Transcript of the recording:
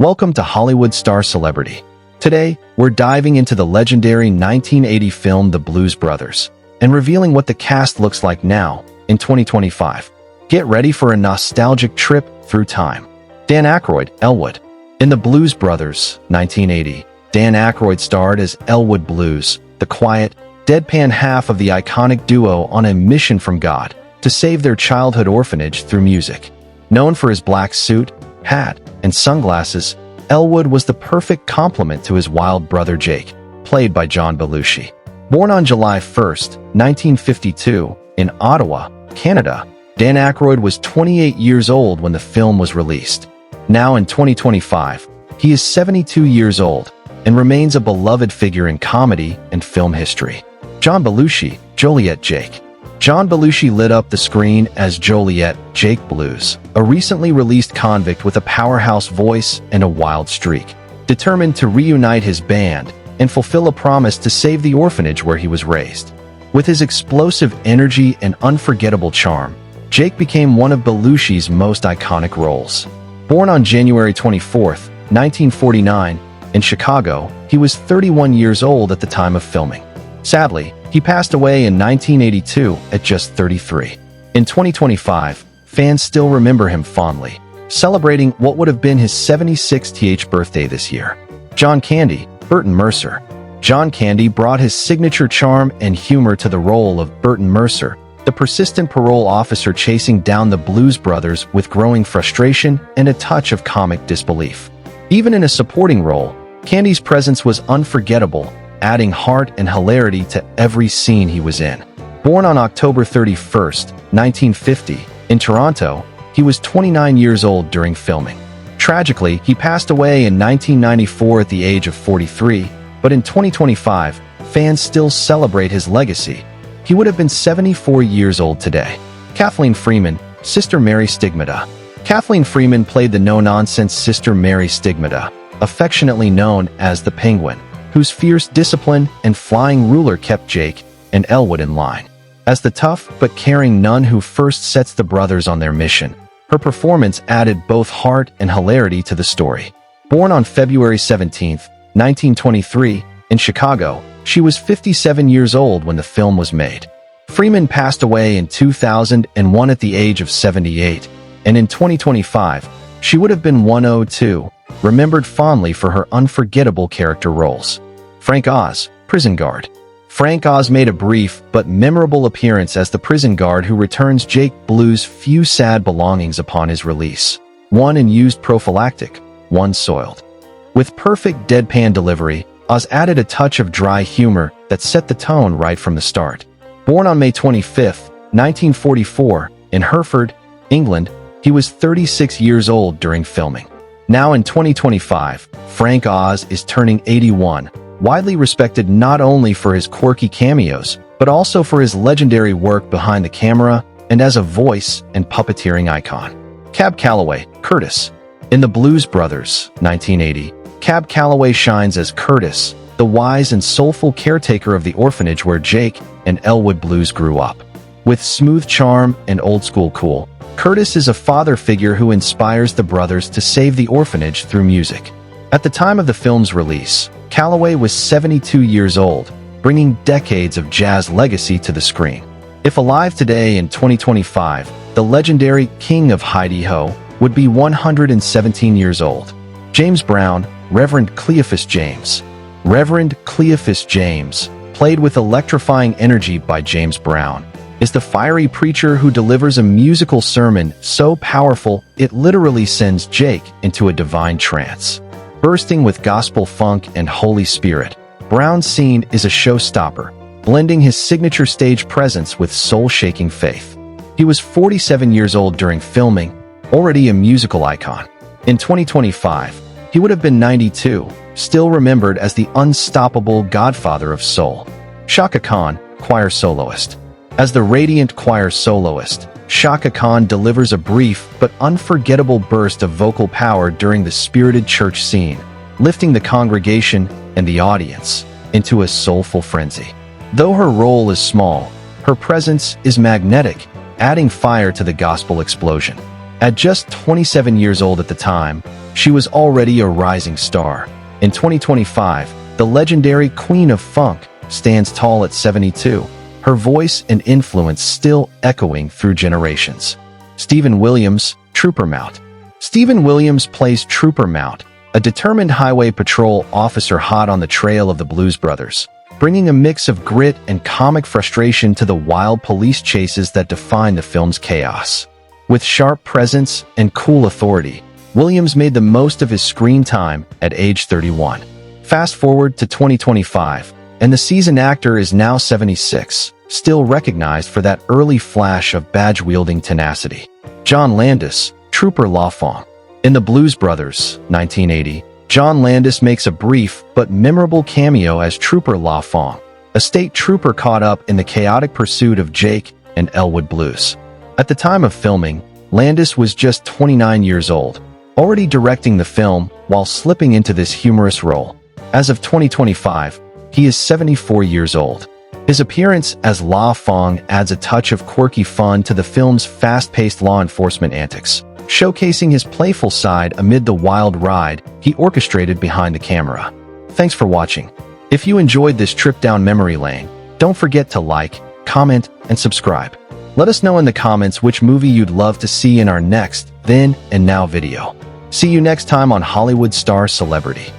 Welcome to Hollywood Star Celebrity. Today, we're diving into the legendary 1980 film The Blues Brothers and revealing what the cast looks like now in 2025. Get ready for a nostalgic trip through time. Dan Aykroyd, Elwood. In The Blues Brothers, 1980, Dan Aykroyd starred as Elwood Blues, the quiet, deadpan half of the iconic duo on a mission from God to save their childhood orphanage through music. Known for his black suit, hat, and sunglasses, Elwood was the perfect complement to his wild brother Jake, played by John Belushi. Born on July 1, 1952, in Ottawa, Canada, Dan Aykroyd was 28 years old when the film was released. Now in 2025, he is 72 years old and remains a beloved figure in comedy and film history. John Belushi, Joliet Jake. John Belushi lit up the screen as Joliet, Jake Blues, a recently released convict with a powerhouse voice and a wild streak, determined to reunite his band and fulfill a promise to save the orphanage where he was raised. With his explosive energy and unforgettable charm, Jake became one of Belushi's most iconic roles. Born on January 24, 1949, in Chicago, he was 31 years old at the time of filming. Sadly, he passed away in 1982 at just 33. In 2025, fans still remember him fondly, celebrating what would have been his 76th birthday this year. John Candy, Burton Mercer. John Candy brought his signature charm and humor to the role of Burton Mercer, the persistent parole officer chasing down the Blues Brothers with growing frustration and a touch of comic disbelief. Even in a supporting role, Candy's presence was unforgettable, adding heart and hilarity to every scene he was in. Born on October 31, 1950, in Toronto, he was 29 years old during filming. Tragically, he passed away in 1994 at the age of 43, but in 2025, fans still celebrate his legacy. He would have been 74 years old today. Kathleen Freeman, Sister Mary Stigmata. Kathleen Freeman played the no-nonsense Sister Mary Stigmata, affectionately known as the Penguin, whose fierce discipline and flying ruler kept Jake and Elwood in line. As the tough but caring nun who first sets the brothers on their mission, her performance added both heart and hilarity to the story. Born on February 17, 1923, in Chicago, she was 57 years old when the film was made. Freeman passed away in 2001 at the age of 78, and in 2025, she would have been 102, remembered fondly for her unforgettable character roles. Frank Oz, prison guard. Frank Oz made a brief but memorable appearance as the prison guard who returns Jake Blues' few sad belongings upon his release. One in used prophylactic, one soiled. With perfect deadpan delivery, Oz added a touch of dry humor that set the tone right from the start. Born on May 25, 1944, in Hereford, England, he was 36 years old during filming. Now in 2025, Frank Oz is turning 81, widely respected not only for his quirky cameos, but also for his legendary work behind the camera and as a voice and puppeteering icon. Cab Calloway, Curtis. In The Blues Brothers, 1980, Cab Calloway shines as Curtis, the wise and soulful caretaker of the orphanage where Jake and Elwood Blues grew up. With smooth charm and old-school cool, Curtis is a father figure who inspires the brothers to save the orphanage through music. At the time of the film's release, Calloway was 72 years old, bringing decades of jazz legacy to the screen. If alive today in 2025, the legendary King of Hi-De-Ho would be 117 years old. James Brown, Reverend Cleophus James. Reverend Cleophus James, played with electrifying energy by James Brown, is the fiery preacher who delivers a musical sermon so powerful it literally sends Jake into a divine trance. Bursting with gospel funk and Holy Spirit, Brown's scene is a showstopper, blending his signature stage presence with soul-shaking faith. He was 47 years old during filming, already a musical icon. In 2025, he would have been 92, still remembered as the unstoppable godfather of soul. Chaka Khan, choir soloist. As the radiant choir soloist, Chaka Khan delivers a brief but unforgettable burst of vocal power during the spirited church scene, lifting the congregation and the audience into a soulful frenzy. Though her role is small, her presence is magnetic, adding fire to the gospel explosion. At just 27 years old at the time, she was already a rising star. In 2025, the legendary Queen of Funk stands tall at 72, her voice and influence still echoing through generations. Stephen Williams, Trooper Mount. Stephen Williams plays Trooper Mount, a determined highway patrol officer hot on the trail of the Blues Brothers, bringing a mix of grit and comic frustration to the wild police chases that define the film's chaos. With sharp presence and cool authority, Williams made the most of his screen time at age 31. Fast forward to 2025, and the seasoned actor is now 76, still recognized for that early flash of badge-wielding tenacity. John Landis, Trooper La Fong. In The Blues Brothers, 1980, John Landis makes a brief but memorable cameo as Trooper La Fong, a state trooper caught up in the chaotic pursuit of Jake and Elwood Blues. At the time of filming, Landis was just 29 years old, already directing the film while slipping into this humorous role. As of 2025, he is 74 years old. His appearance as La Fong adds a touch of quirky fun to the film's fast-paced law enforcement antics, showcasing his playful side amid the wild ride he orchestrated behind the camera. Thanks for watching. If you enjoyed this trip down memory lane, don't forget to like, comment, and subscribe. Let us know in the comments which movie you'd love to see in our next Then and Now video. See you next time on Hollywood Star Celebrity.